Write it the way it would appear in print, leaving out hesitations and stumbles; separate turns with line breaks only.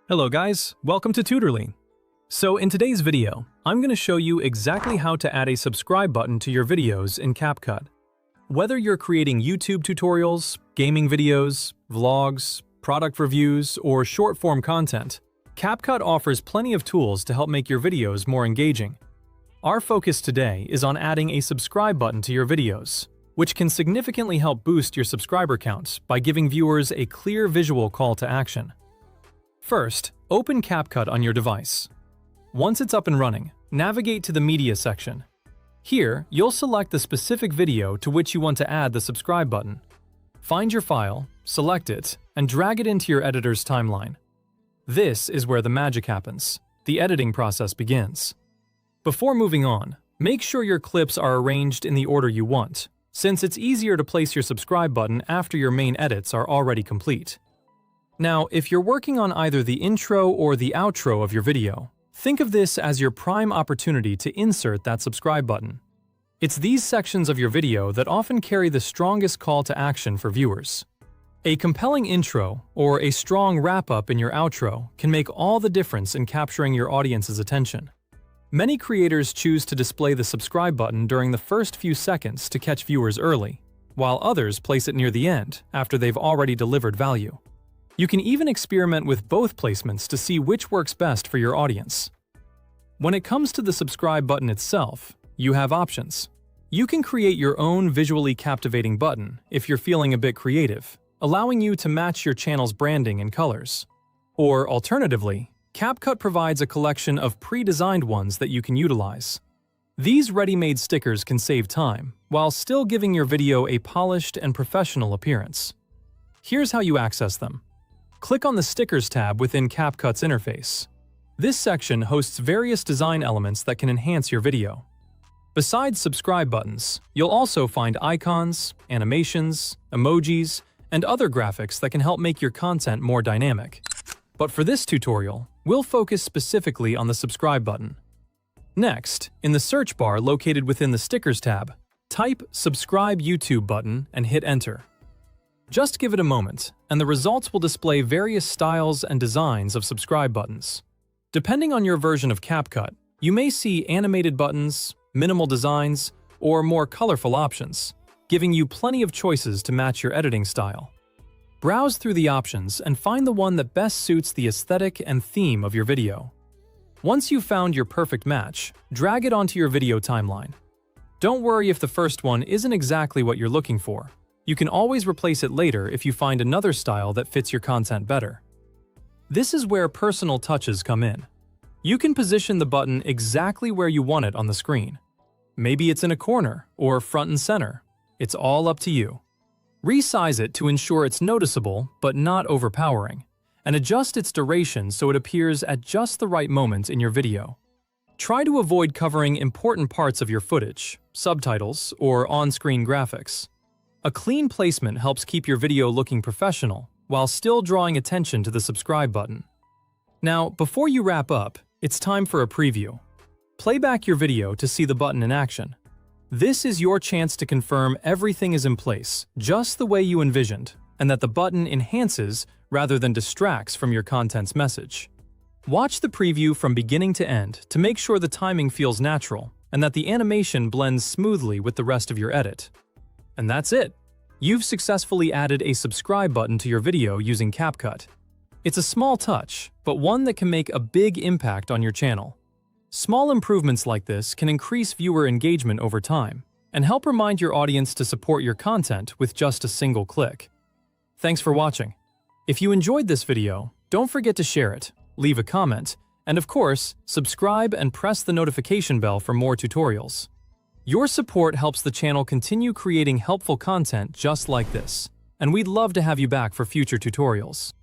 Hello guys, welcome to Tutorly. So in today's video, I'm going to show you exactly how to add a subscribe button to your videos in CapCut. Whether you're creating YouTube tutorials, gaming videos, vlogs, product reviews, or short-form content, CapCut offers plenty of tools to help make your videos more engaging. Our focus today is on adding a subscribe button to your videos, which can significantly help boost your subscriber count by giving viewers a clear visual call to action. First, open CapCut on your device. Once it's up and running, navigate to the Media section. Here, you'll select the specific video to which you want to add the subscribe button. Find your file, select it, and drag it into your editor's timeline. This is where the magic happens. The editing process begins. Before moving on, make sure your clips are arranged in the order you want, since it's easier to place your subscribe button after your main edits are already complete. Now, if you're working on either the intro or the outro of your video, think of this as your prime opportunity to insert that subscribe button. It's these sections of your video that often carry the strongest call to action for viewers. A compelling intro or a strong wrap-up in your outro can make all the difference in capturing your audience's attention. Many creators choose to display the subscribe button during the first few seconds to catch viewers early, while others place it near the end after they've already delivered value. You can even experiment with both placements to see which works best for your audience. When it comes to the subscribe button itself, you have options. You can create your own visually captivating button if you're feeling a bit creative, allowing you to match your channel's branding and colors. Or alternatively, CapCut provides a collection of pre-designed ones that you can utilize. These ready-made stickers can save time, while still giving your video a polished and professional appearance. Here's how you access them. Click on the Stickers tab within CapCut's interface. This section hosts various design elements that can enhance your video. Besides subscribe buttons, you'll also find icons, animations, emojis, and other graphics that can help make your content more dynamic. But for this tutorial, we'll focus specifically on the subscribe button. Next, in the search bar located within the Stickers tab, type Subscribe YouTube button and hit Enter. Just give it a moment, and the results will display various styles and designs of subscribe buttons. Depending on your version of CapCut, you may see animated buttons, minimal designs, or more colorful options, giving you plenty of choices to match your editing style. Browse through the options and find the one that best suits the aesthetic and theme of your video. Once you've found your perfect match, drag it onto your video timeline. Don't worry if the first one isn't exactly what you're looking for. You can always replace it later if you find another style that fits your content better. This is where personal touches come in. You can position the button exactly where you want it on the screen. Maybe it's in a corner or front and center. It's all up to you. Resize it to ensure it's noticeable but not overpowering, and adjust its duration so it appears at just the right moment in your video. Try to avoid covering important parts of your footage, subtitles, or on-screen graphics. A clean placement helps keep your video looking professional while still drawing attention to the subscribe button. Now, before you wrap up, it's time for a preview. Play back your video to see the button in action. This is your chance to confirm everything is in place, just the way you envisioned, and that the button enhances rather than distracts from your content's message. Watch the preview from beginning to end to make sure the timing feels natural and that the animation blends smoothly with the rest of your edit. And that's it! You've successfully added a subscribe button to your video using CapCut. It's a small touch, but one that can make a big impact on your channel. Small improvements like this can increase viewer engagement over time and help remind your audience to support your content with just a single click. Thanks for watching. If you enjoyed this video, don't forget to share it, leave a comment, and of course, subscribe and press the notification bell for more tutorials. Your support helps the channel continue creating helpful content just like this, and we'd love to have you back for future tutorials.